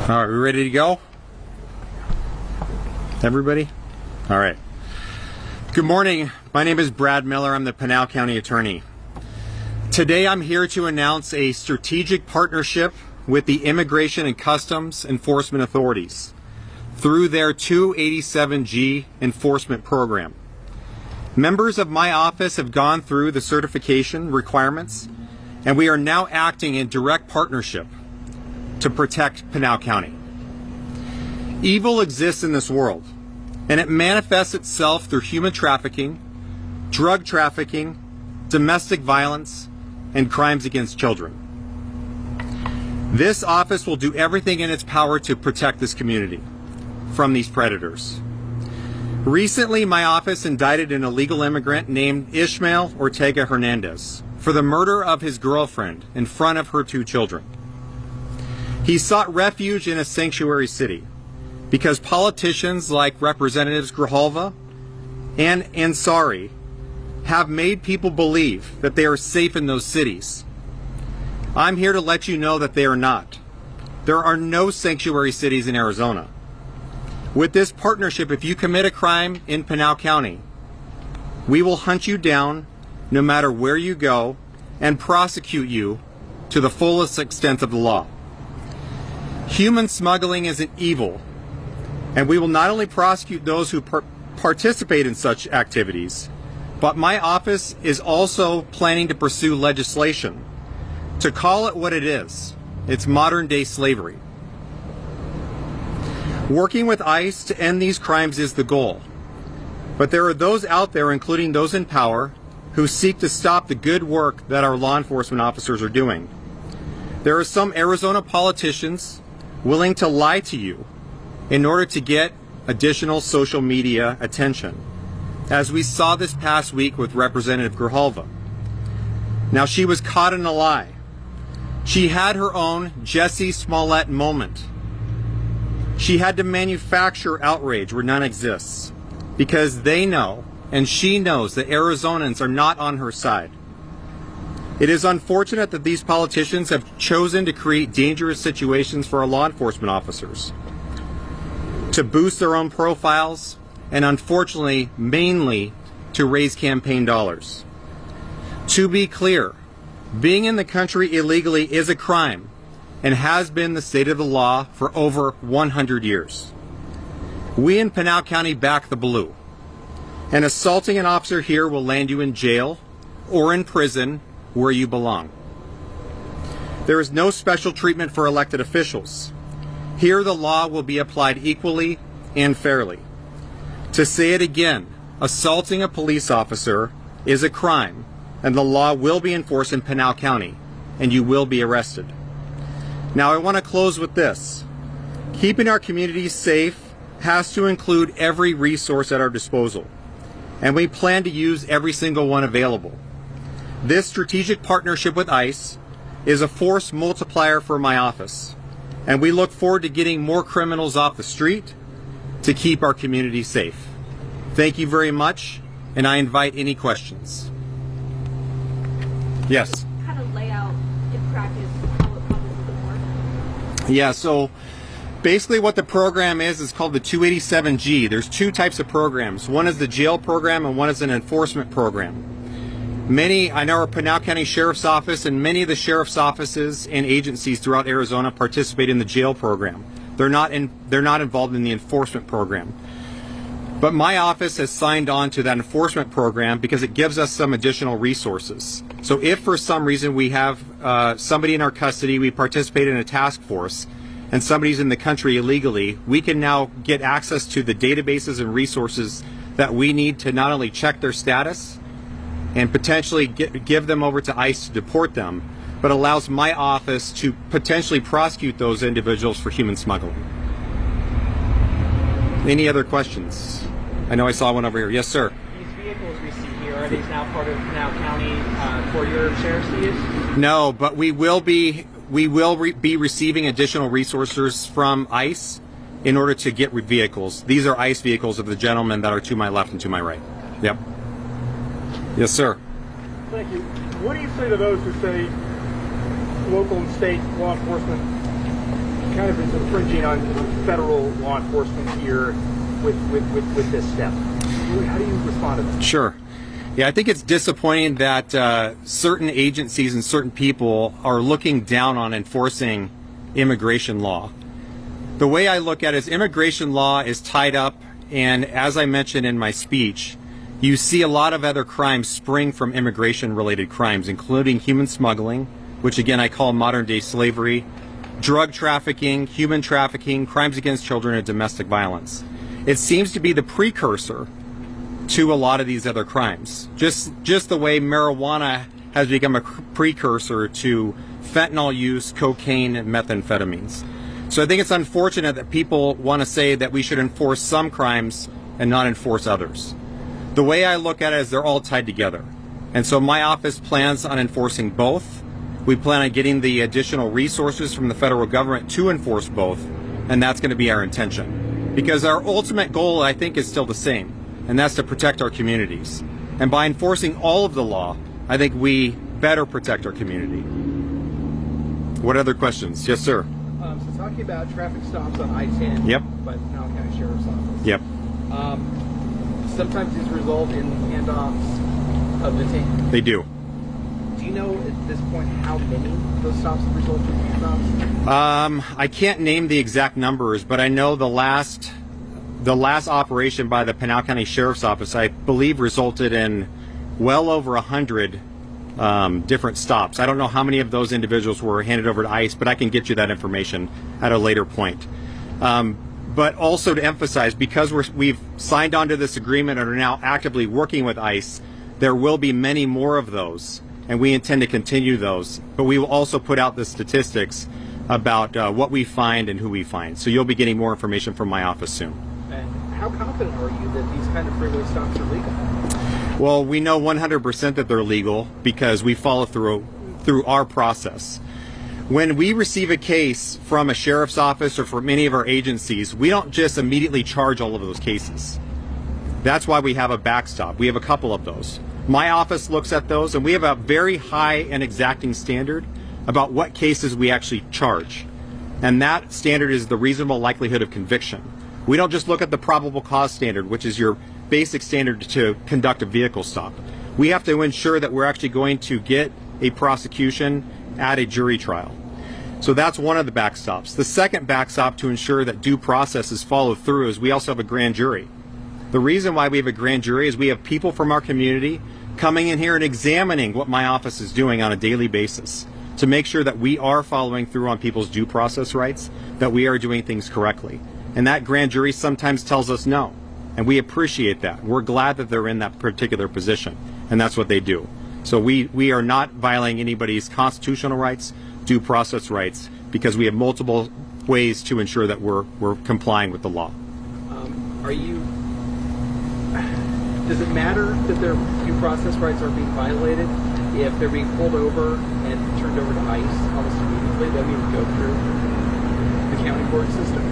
All right, we ready to go? Everybody? All right. Good morning. My name is Brad Miller. I'm the Pinal County Attorney. Today I'm here to announce a strategic partnership with the Immigration and Customs Enforcement Authorities through their 287G enforcement program. Members of my office have gone through the certification requirements, and we are now acting in direct partnership to protect Pinal County. Evil exists in this world, and it manifests itself through human trafficking, drug trafficking, domestic violence, and crimes against children. This office will do everything in its power to protect this community from these predators. Recently, my office indicted an illegal immigrant named Ishmael Ortega Hernandez for the murder of his girlfriend in front of her 2 children. He sought refuge in a sanctuary city because politicians like Representatives Grijalva and Ansari have made people believe that they are safe in those cities. I'm here to let you know that they are not. There are no sanctuary cities in Arizona. With this partnership, if you commit a crime in Pinal County, we will hunt you down no matter where you go and prosecute you to the fullest extent of the law. Human smuggling is an evil, and we will not only prosecute those who participate in such activities, but my office is also planning to pursue legislation to call it what it is. It's modern-day slavery. Working with ICE to end these crimes is the goal, but there are those out there, including those in power, who seek to stop the good work that our law enforcement officers are doing. There are some Arizona politicians willing to lie to you in order to get additional social media attention, as we saw this past week with Representative Grijalva. Now, she was caught in a lie. She had her own Jussie Smollett moment. She had to manufacture outrage where none exists because they know, and she knows, that Arizonans are not on her side. It is unfortunate that these politicians have chosen to create dangerous situations for our law enforcement officers, to boost their own profiles, and unfortunately, mainly to raise campaign dollars. To be clear, being in the country illegally is a crime and has been the state of the law for over 100 years. We in Pinal County back the blue, and assaulting an officer here will land you in jail or in prison where you belong. There is no special treatment for elected officials. Here the law will be applied equally and fairly. To say it again, assaulting a police officer is a crime, and the law will be enforced in Pinal County, and you will be arrested. Now, I want to close with this. Keeping our communities safe has to include every resource at our disposal, and we plan to use every single one available. This strategic partnership with ICE is a force multiplier for my office, and we look forward to getting more criminals off the street to keep our community safe. Thank you very much, and I invite any questions. Yes? Kind of lay out in practice how it probably would work? Yeah, so basically what the program is called the 287G. There's 2 types of programs. One is the jail program and one is an enforcement program. I know our Pinal County Sheriff's Office and many of the sheriff's offices and agencies throughout Arizona participate in the jail program. They're not involved in the enforcement program. But my office has signed on to that enforcement program because it gives us some additional resources. So if for some reason we have somebody in our custody, we participate in a task force, and somebody's in the country illegally, we can now get access to the databases and resources that we need to not only check their status and potentially give them over to ICE to deport them, but allows my office to potentially prosecute those individuals for human smuggling. Any other questions? I know I saw one over here. Yes, sir. These vehicles we see here, are these now part of Pinal County for your sheriff's use? No, but we will be receiving additional resources from ICE in order to get vehicles. These are ICE vehicles of the gentlemen that are to my left and to my right. Yep. Yes, sir. Thank you. What do you say to those who say local and state law enforcement kind of infringing on federal law enforcement here with this step. How do you respond to that? Sure. Yeah, I think it's disappointing that certain agencies and certain people are looking down on enforcing immigration law. The way I look at it is immigration law is tied up, and as I mentioned in my speech, you see a lot of other crimes spring from immigration-related crimes, including human smuggling, which again I call modern-day slavery, drug trafficking, human trafficking, crimes against children, and domestic violence. It seems to be the precursor to a lot of these other crimes. Just the way marijuana has become a precursor to fentanyl use, cocaine, and methamphetamines. So I think it's unfortunate that people want to say that we should enforce some crimes and not enforce others. The way I look at it is they're all tied together. And so my office plans on enforcing both. We plan on getting the additional resources from the federal government to enforce both, and that's going to be our intention. Because our ultimate goal, I think, is still the same, and that's to protect our communities. And by enforcing all of the law, I think we better protect our community. What other questions? Yes, sir. So talking about traffic stops on I-10 Yep. by the Pinal County Sheriff's Office. Yep. Sometimes these result in handoffs of detainees. They do. Do you know at this point how many of those stops have resulted in handoffs? I can't name the exact numbers, but I know the last operation by the Pinal County Sheriff's Office, I believe, resulted in well over 100 different stops. I don't know how many of those individuals were handed over to ICE, but I can get you that information at a later point. But also to emphasize, because we've signed onto this agreement and are now actively working with ICE, there will be many more of those, and we intend to continue those. But we will also put out the statistics about what we find and who we find. So you'll be getting more information from my office soon. And how confident are you that these kind of freeway stops are legal? Well, we know 100% that they're legal because we follow through our process. When we receive a case from a sheriff's office or from any of our agencies, we don't just immediately charge all of those cases. That's why we have a backstop. We have a couple of those. My office looks at those, and we have a very high and exacting standard about what cases we actually charge. And that standard is the reasonable likelihood of conviction. We don't just look at the probable cause standard, which is your basic standard to conduct a vehicle stop. We have to ensure that we're actually going to get a prosecution at a jury trial. So that's one of the backstops. The second backstop to ensure that due process is followed through is we also have a grand jury. The reason why we have a grand jury is we have people from our community coming in here and examining what my office is doing on a daily basis to make sure that we are following through on people's due process rights, that we are doing things correctly. And that grand jury sometimes tells us no. And we appreciate that. We're glad that they're in that particular position, and that's what they do. So we are not violating anybody's constitutional rights, due process rights, because we have multiple ways to ensure that we're complying with the law. Does it matter that their due process rights are being violated if they're being pulled over and turned over to ICE almost immediately? They don't even go through the county court system?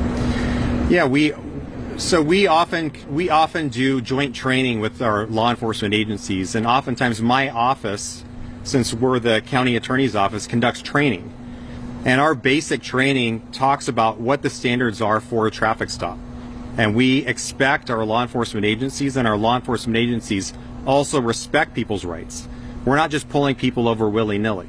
Yeah, we often do joint training with our law enforcement agencies, and oftentimes my office, since we're the county attorney's office, conducts training. And our basic training talks about what the standards are for a traffic stop. And we expect our law enforcement agencies, and our law enforcement agencies also respect people's rights. We're not just pulling people over willy-nilly.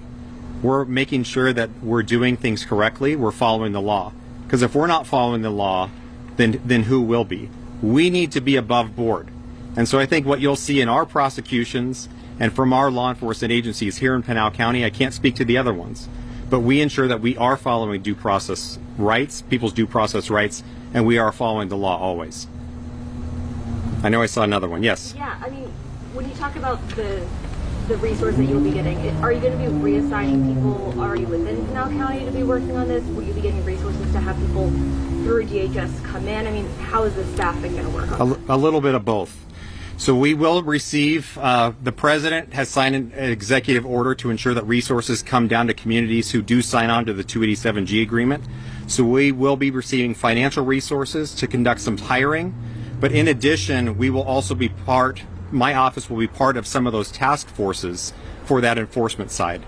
We're making sure that we're doing things correctly, we're following the law. Because if we're not following the law, then who will be? We need to be above board. And so I think what you'll see in our prosecutions and from our law enforcement agencies here in Pinal County, I can't speak to the other ones, but we ensure that we are following due process rights, people's due process rights, and we are following the law always. I know I saw another one. Yes? Yeah, I mean, when you talk about the resource that you'll be getting, are you going to be reassigning people already within Pinal County to be working on this? Will you be getting resources to have people through DHS come in? I mean, how is the staffing going to work on that? A little bit of both. So we will receive, the president has signed an executive order to ensure that resources come down to communities who do sign on to the 287G agreement. So we will be receiving financial resources to conduct some hiring. But in addition, we will also be my office will be part of some of those task forces for that enforcement side.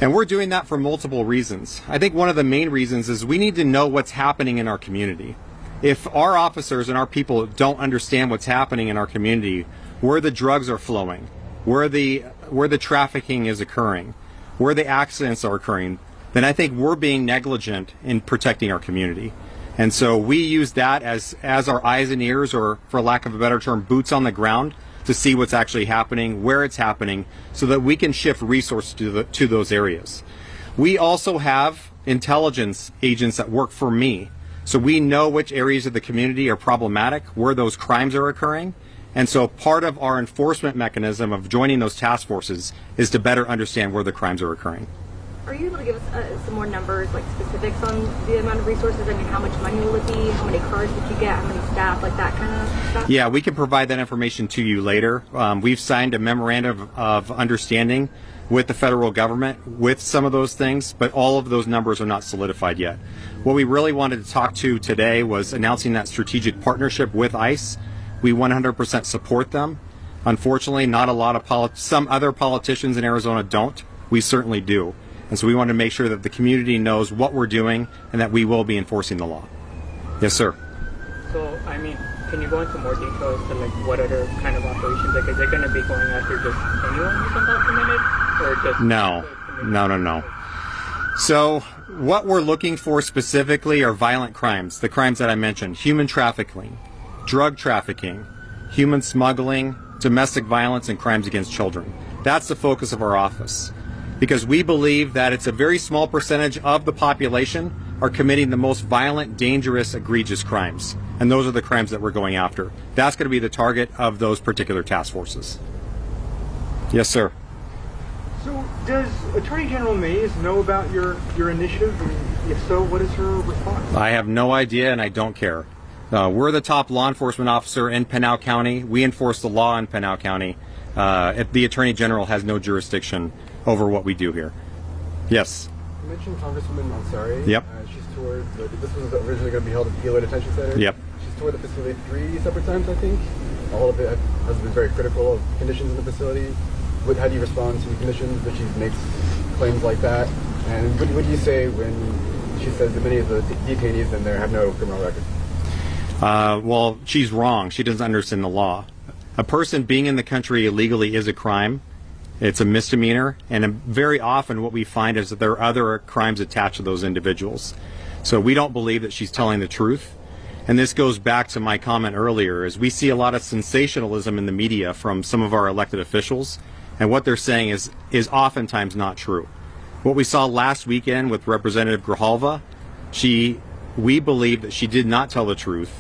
And we're doing that for multiple reasons. I think one of the main reasons is we need to know what's happening in our community. If our officers and our people don't understand what's happening in our community, where the drugs are flowing, where the trafficking is occurring, where the accidents are occurring, then I think we're being negligent in protecting our community. And so we use that as our eyes and ears, or for lack of a better term, boots on the ground, to see what's actually happening, where it's happening, so that we can shift resources to those areas. We also have intelligence agents that work for me. So we know which areas of the community are problematic, where those crimes are occurring. And so part of our enforcement mechanism of joining those task forces is to better understand where the crimes are occurring. Are you able to give us some more numbers, like specifics on the amount of resources? I mean, how much money will it be? How many cars would you get? How many staff? Like that kind of stuff? Yeah, we can provide that information to you later. We've signed a memorandum of understanding with the federal government with some of those things, but all of those numbers are not solidified yet. What we really wanted to talk to today was announcing that strategic partnership with ICE. We 100% support them. Unfortunately, not a lot of some other politicians in Arizona don't. We certainly do. And so we want to make sure that the community knows what we're doing and that we will be enforcing the law. Yes, sir. So, I mean, can you go into more details to like what other kind of operations? Like, is it going to be going after just anyone who's undocumented, or just No. So what we're looking for specifically are violent crimes, the crimes that I mentioned: human trafficking, drug trafficking, human smuggling, domestic violence, and crimes against children. That's the focus of our office, because we believe that it's a very small percentage of the population are committing the most violent, dangerous, egregious crimes. And those are the crimes that we're going after. That's going to be the target of those particular task forces. Yes, sir. So does Attorney General Mays know about your initiative? And if so, what is her response? I have no idea, and I don't care. We're the top law enforcement officer in Pinal County. We enforce the law in Pinal County. The Attorney General has no jurisdiction over what we do here. Yes. You mentioned Congresswoman Ansari. Yep. She's toured, this was originally going to be held at Gila Detention Center. Yep. She's toured the facility 3 separate times, I think. All of it has been very critical of conditions in the facility. How do you respond to the conditions when she makes claims like that? And what do you say when she says that many of the detainees in there have no criminal record? Well, she's wrong. She doesn't understand the law. A person being in the country illegally is a crime. It's a misdemeanor, and very often what we find is that there are other crimes attached to those individuals. So we don't believe that she's telling the truth. And this goes back to my comment earlier, is we see a lot of sensationalism in the media from some of our elected officials, and what they're saying is oftentimes not true. What we saw last weekend with Representative Grijalva, we believe that she did not tell the truth.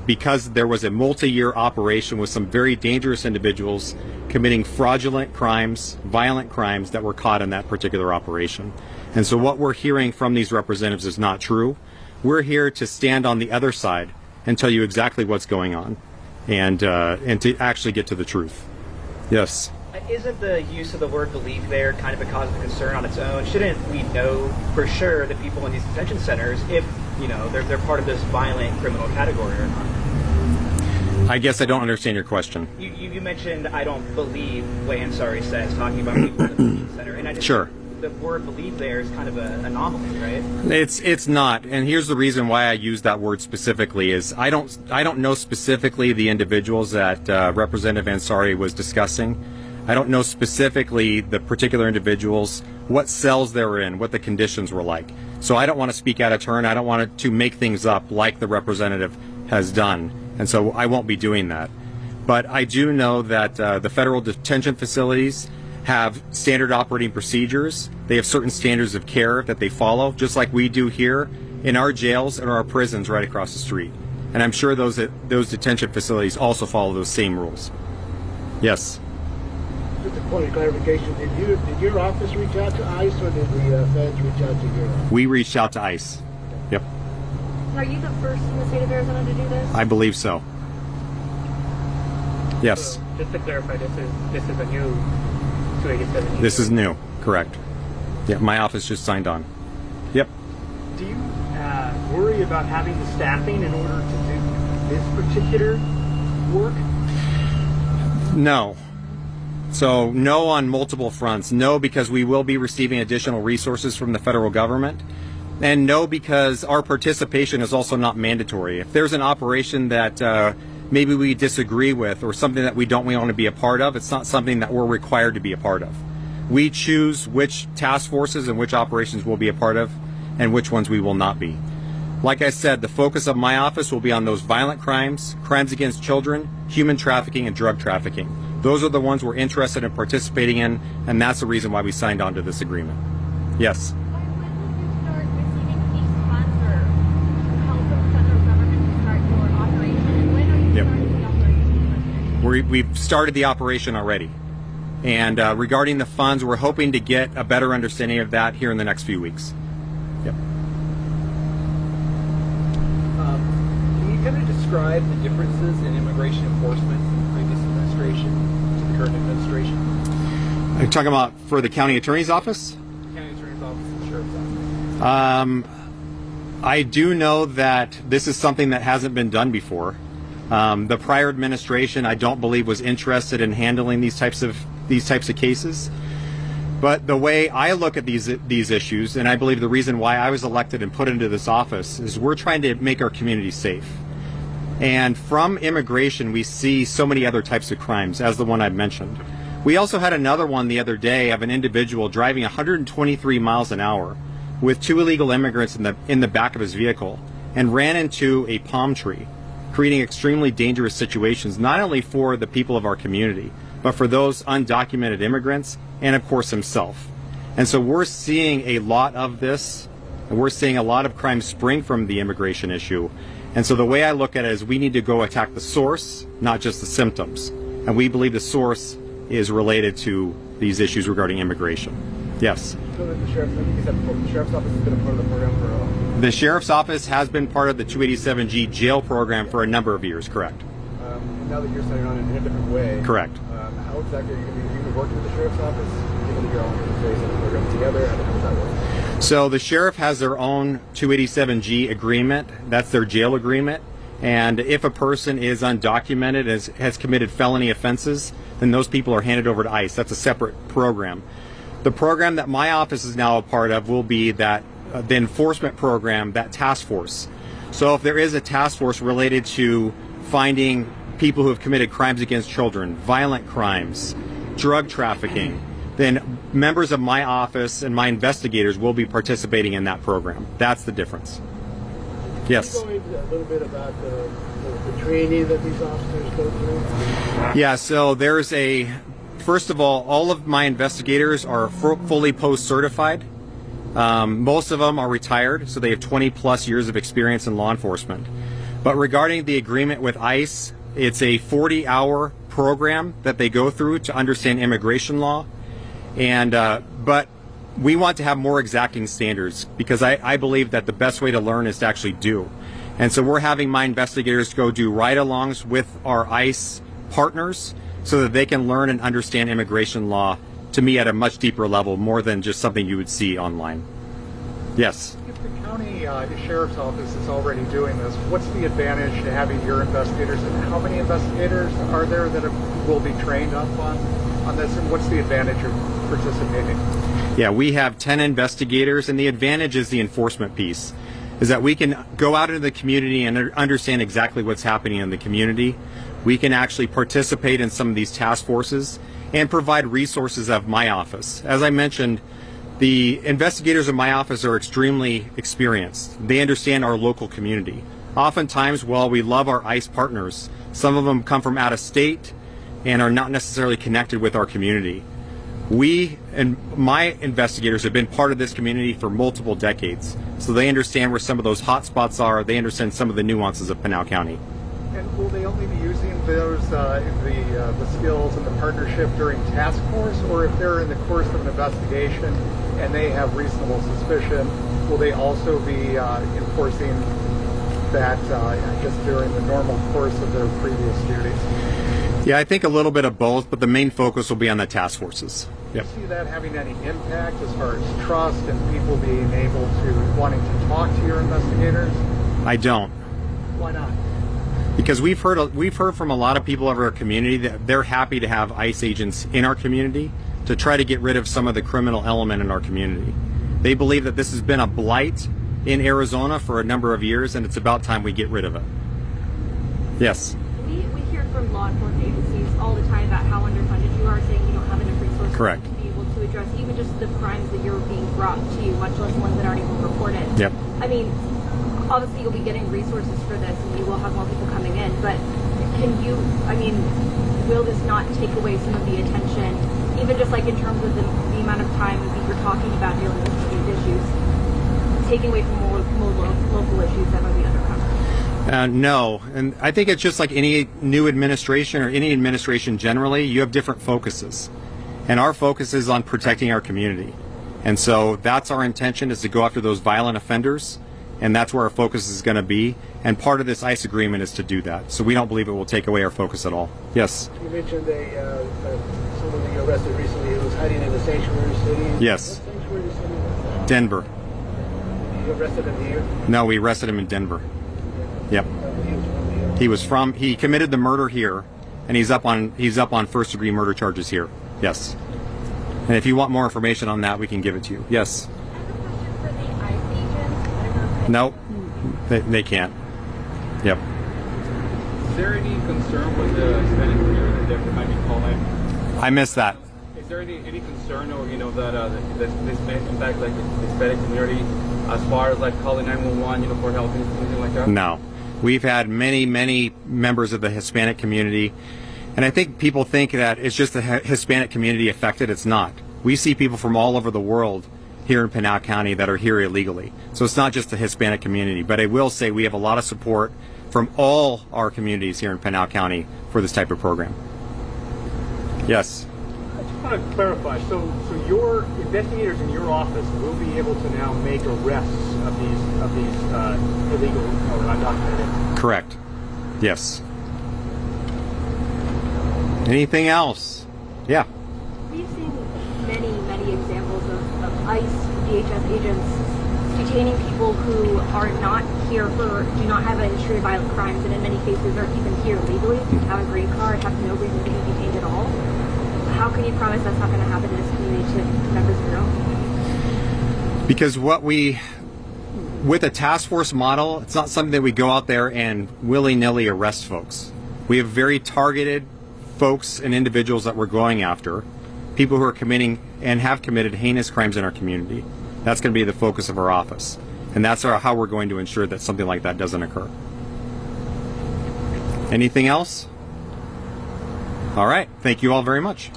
Because there was a multi-year operation with some very dangerous individuals committing fraudulent crimes, violent crimes that were caught in that particular operation. And so what we're hearing from these representatives is not true. We're here to stand on the other side and tell you exactly what's going on, and to actually get to the truth. Yes. Isn't the use of the word believe there kind of a cause of concern on its own? Shouldn't we know for sure that people in these detention centers, if they're part of this violent criminal category or not? I guess I don't understand your question. You mentioned I don't believe what Ansari says, talking about people in the detention center, and I just sure. think the word believe there is kind of an anomaly, right? It's not, and here's the reason why I use that word specifically is I don't know specifically the individuals that Representative Ansari was discussing. I don't know specifically the particular individuals, what cells they're in, what the conditions were like. So I don't want to speak out of turn. I don't want to make things up like the representative has done. And so I won't be doing that. But I do know that the federal detention facilities have standard operating procedures. They have certain standards of care that they follow, just like we do here in our jails and our prisons right across the street. And I'm sure those detention facilities also follow those same rules. Yes. Just a point of clarification, did your office reach out to ICE, or did the feds reach out to your office? We reached out to ICE. Yep. Are you the first in the state of Arizona to do this? I believe so. Yes. So, just to clarify, this is a new 287. This is new, correct. Yeah, my office just signed on. Yep. Do you worry about having the staffing in order to do this particular work? No. So no on multiple fronts. No, because we will be receiving additional resources from the federal government. And no, because our participation is also not mandatory. If there's an operation that maybe we disagree with or something that we don't want to be a part of, it's not something that we're required to be a part of. We choose which task forces and which operations we'll be a part of and which ones we will not be. Like I said, the focus of my office will be on those violent crimes, crimes against children, human trafficking, and drug trafficking. Those are the ones we're interested in participating in, and that's the reason why we signed on to this agreement. Yes? When will you start receiving these funds or help from the federal government to start your operation? When are you Yep. starting the operation? We've started the operation already. And regarding the funds, we're hoping to get a better understanding of that here in the next few weeks. Yep. Can you kind of describe the differences in immigration enforcement from the previous administration to the current administration? Are you talking about for the county attorney's office? County Attorney's Office and Sheriff's Office. I do know that this is something that hasn't been done before. The prior administration, I don't believe, was interested in handling these types of cases. But the way I look at these issues, and I believe the reason why I was elected and put into this office, is we're trying to make our community safe. And from immigration, we see so many other types of crimes, as the one I've mentioned. We also had another one the other day of an individual driving 123 miles an hour with 2 illegal immigrants in the back of his vehicle and ran into a palm tree, creating extremely dangerous situations, not only for the people of our community, but for those undocumented immigrants and, of course, himself. And so we're seeing a lot of this, and we're seeing a lot of crime spring from the immigration issue. And so the way I look at it is we need to go attack the source, not just the symptoms. And we believe the source is related to these issues regarding immigration. Yes? So that the sheriff's, I think you said before, the sheriff's office has been a part of the program for a while. The sheriff's office has been part of the 287G jail program for a number of years, correct? Now that you're signing on in a different way. Correct. How exactly are you going to be working with the sheriff's office? Given that you're all in the program together, how does that work? So the sheriff has their own 287G agreement. That's their jail agreement. And if a person is undocumented, has committed felony offenses, then those people are handed over to ICE. That's a separate program. The program that my office is now a part of will be that the enforcement program, that task force. So if there is a task force related to finding people who have committed crimes against children, violent crimes, drug trafficking, then members of my office and my investigators will be participating in that program. That's the difference. Yes? Can you go into a little bit about the training that these officers go through? Yeah, so there's first of all of my investigators are fully post-certified. Most of them are retired, so they have 20 plus years of experience in law enforcement. But regarding the agreement with ICE, it's a 40-hour program that they go through to understand immigration law. And but we want to have more exacting standards because I believe that the best way to learn is to actually do. And so we're having my investigators go do ride-alongs with our ICE partners so that they can learn and understand immigration law, to me, at a much deeper level, more than just something you would see online. Yes? If the county sheriff's office is already doing this, what's the advantage to having your investigators, and how many investigators are there that will be trained up on this, and what's the advantage of participating? Yeah, we have 10 investigators, and the advantage is the enforcement piece, is that we can go out into the community and understand exactly what's happening in the community. We can actually participate in some of these task forces and provide resources of my office. As I mentioned, the investigators in my office are extremely experienced. They understand our local community. Oftentimes, while we love our ICE partners, some of them come from out of state and are not necessarily connected with our community. We and my investigators have been part of this community for multiple decades, so they understand where some of those hot spots are. They understand some of the nuances of Pinal County. And will they only be using those the skills and the partnership during task force, or if they're in the course of an investigation and they have reasonable suspicion, will they also be enforcing that just during the normal course of their previous duties? Yeah, I think a little bit of both, but the main focus will be on the task forces. Yep. Do you see that having any impact as far as trust and people being able to wanting to talk to your investigators? I don't. Why not? Because we've heard from a lot of people of our community that they're happy to have ICE agents in our community to try to get rid of some of the criminal element in our community. They believe that this has been a blight in Arizona for a number of years, and it's about time we get rid of it. Yes. We hear from law enforcement agencies all the time about how underfunded you are, saying you don't have enough resources Correct. to be able to address even just the crimes that you're being brought to you, much less ones that aren't even reported. Yep. I mean, obviously you'll be getting resources for this and you will have more people coming in, but will this not take away some of the attention, even just like in terms of the amount of time that you're talking about dealing with these issues, taking away from more local issues that might be undercovered? No, and I think it's just like any new administration or any administration generally, you have different focuses. And our focus is on protecting our community. And so that's our intention, is to go after those violent offenders, and that's where our focus is going to be. And part of this ICE agreement is to do that. So we don't believe it will take away our focus at all. Yes? You mentioned someone you arrested recently who was hiding in a sanctuary city. Yes. What sanctuary city was that? Denver. You arrested him here? No, we arrested him in Denver. Yep. He committed the murder here, and he's up on first degree murder charges here. Yes. And if you want more information on that, we can give it to you. Yes. I have a question for the ICE agents. I don't know if No, they can't. Yep. Is there any concern with the Hispanic community that they might be calling? I missed that. Is there any concern, or that this impact like the Hispanic community, as far as like calling 911, for help, anything like that? No. We've had many members of the Hispanic community, and I think people think that it's just the Hispanic community affected. It's not. We see people from all over the world here in Pinal County that are here illegally. So it's not just the Hispanic community, but I will say we have a lot of support from all our communities here in Pinal County for this type of program. Yes. I just want to clarify. So your investigators in your office will be able to now make arrests of these illegal or undocumented. Correct. Yes. Anything else? Yeah. We've seen many examples of ICE, DHS agents detaining people who are not here do not have a history of violent crimes, and in many cases are even here legally, have a green card, have no reason to be detained at all. How can you promise that's not going to happen in this community to members of your own? Because with a task force model, it's not something that we go out there and willy-nilly arrest folks. We have very targeted folks and individuals that we're going after, people who are committing and have committed heinous crimes in our community. That's going to be the focus of our office. And that's how we're going to ensure that something like that doesn't occur. Anything else? All right. Thank you all very much.